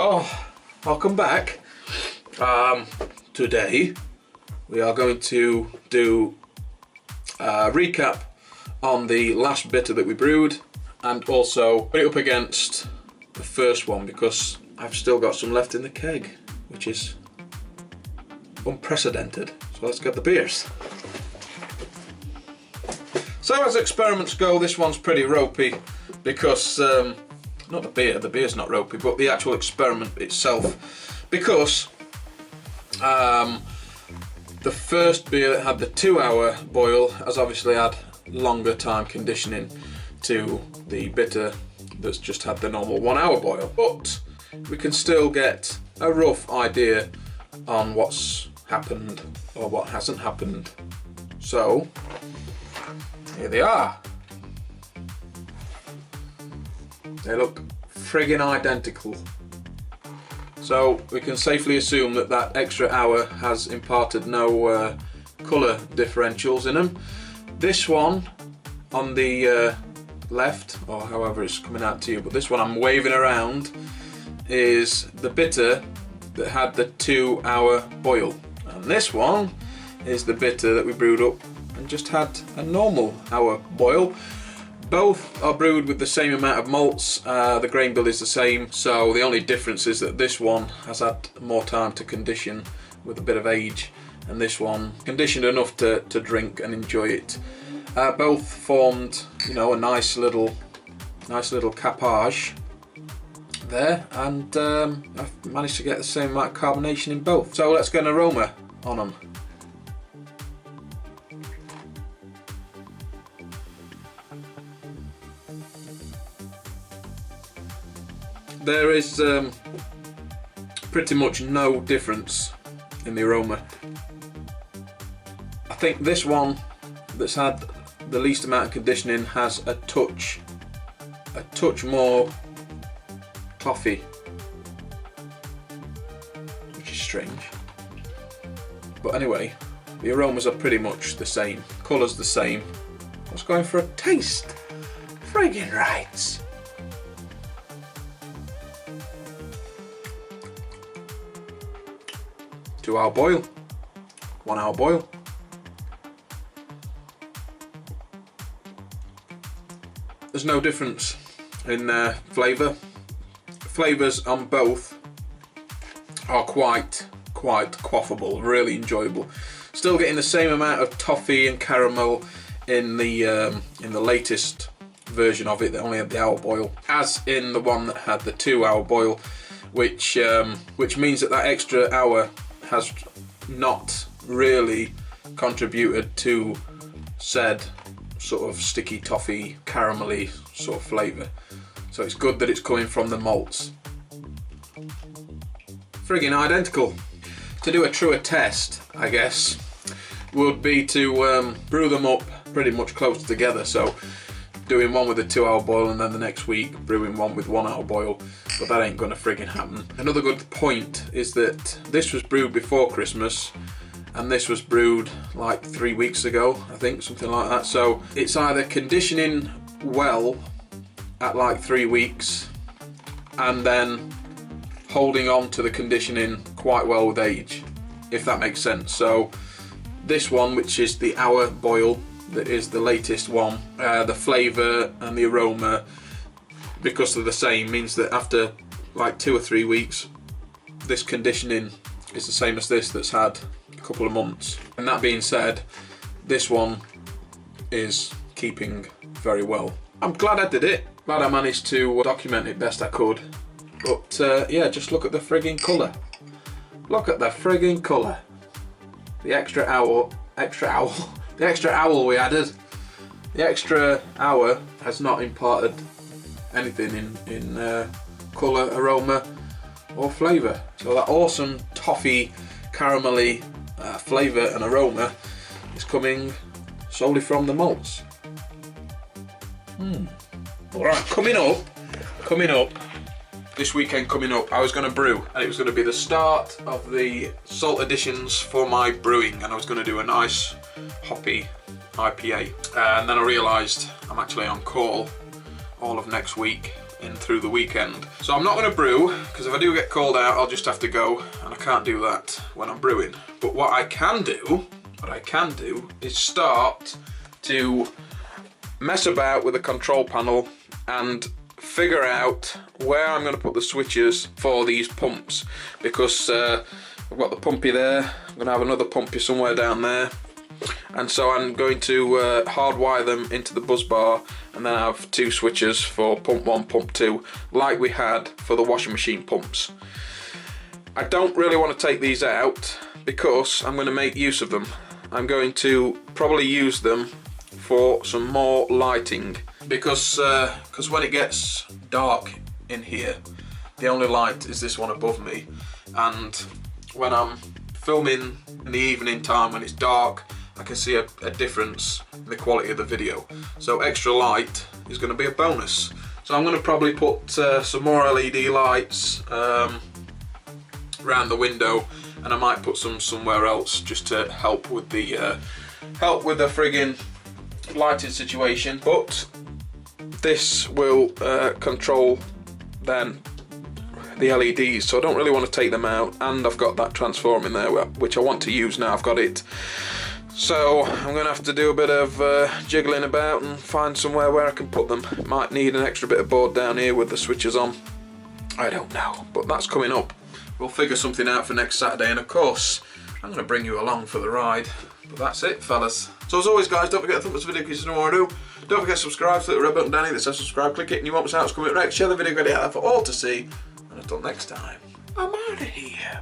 Oh, welcome back. Today we are going to do a recap on the last bitter that we brewed and also put it up against the first one because I've still got some left in the keg, which is unprecedented. So let's get the beers. So as experiments go, this one's pretty ropey because, not the beer's not ropey, but the actual experiment itself, because the first beer that had the 2-hour boil has obviously had longer time conditioning to the bitter that's just had the normal 1-hour boil, but we can still get a rough idea on what's happened or what hasn't happened. So here they are. They look friggin' identical. So we can safely assume that that extra hour has imparted no colour differentials in them. This one on the left, or however it's coming out to you, but this one I'm waving around is the bitter that had the 2-hour boil. And this one is the bitter that we brewed up and just had a normal hour boil. Both are brewed with the same amount of malts, the grain bill is the same, so the only difference is that this one has had more time to condition with a bit of age, and this one conditioned enough to drink and enjoy it. Both formed, you know, a nice little capage there, and I've managed to get the same amount of carbonation in both. So let's get an aroma on them. There is pretty much no difference in the aroma. I think this one that's had the least amount of conditioning has a touch more toffee, which is strange. But anyway, the aromas are pretty much the same, colour's the same. I was going for a taste. Friggin' right. Two-hour boil, 1-hour boil. There's no difference in flavour. Flavours on both are quite quaffable, really enjoyable. Still getting the same amount of toffee and caramel in the latest version of it that only had the hour boil, as in the one that had the 2-hour boil, which means that extra hour has not really contributed to said sort of sticky toffee caramelly sort of flavour. So it's good that it's coming from the malts. Friggin' identical. To do a truer test, I guess, would be to brew them up pretty much close together. So doing one with a 2-hour boil and then the next week brewing one with 1-hour boil, but that ain't gonna friggin' happen. Another good point is that this was brewed before Christmas and this was brewed like 3 weeks ago, I think, something like that. So it's either conditioning well at like 3 weeks and then holding on to the conditioning quite well with age, if that makes sense. So this one, which is the hour boil, that is the latest one, the flavour and the aroma, because they're the same, means that after like 2 or 3 weeks this conditioning is the same as this that's had a couple of months. And that being said, this one is keeping very well. I'm glad I did it, glad I managed to document it best I could, but yeah, just look at the frigging colour. Look at the frigging colour. The extra owl we added. The extra hour has not imparted anything in colour, aroma or flavour. So that awesome toffee, caramelly flavour and aroma is coming solely from the malts. Alright, coming up, this weekend coming up, I was going to brew, and it was going to be the start of the salt additions for my brewing, and I was going to do a nice hoppy IPA, and then I realised I'm actually on call all of next week in through the weekend. So I'm not going to brew, because if I do get called out, I'll just have to go, and I can't do that when I'm brewing. But what I can do is start to mess about with the control panel and figure out where I'm going to put the switches for these pumps, because I've got the pumpy there, I'm going to have another pumpy somewhere down there, and so I'm going to hardwire them into the buzz bar, and then have two switches for pump 1, pump 2, like we had for the washing machine pumps. I don't really want to take these out because I'm going to make use of them. I'm going to probably use them for some more lighting, because when it gets dark in here, the only light is this one above me, and when I'm filming in the evening time when it's dark, I can see a difference in the quality of the video. So extra light is going to be a bonus. So I'm going to probably put some more LED lights around the window, and I might put some somewhere else just to help with the friggin' lighting situation. But this will control then the LEDs, so I don't really want to take them out, and I've got that transformer in there which I want to use now. I've got it, so I'm going to have to do a bit of jiggling about and find somewhere where I can put them. Might need an extra bit of board down here with the switches on, I don't know, but that's coming up. We'll figure something out for next Saturday, and of course I'm going to bring you along for the ride. But that's it, fellas. So as always, guys, don't forget to thumb this video because you know what I do. Don't forget to subscribe, click the red button down here that says subscribe, click it and you won't miss out what's coming up next. Share the video, get it out there for all to see. And until next time, I'm out of here.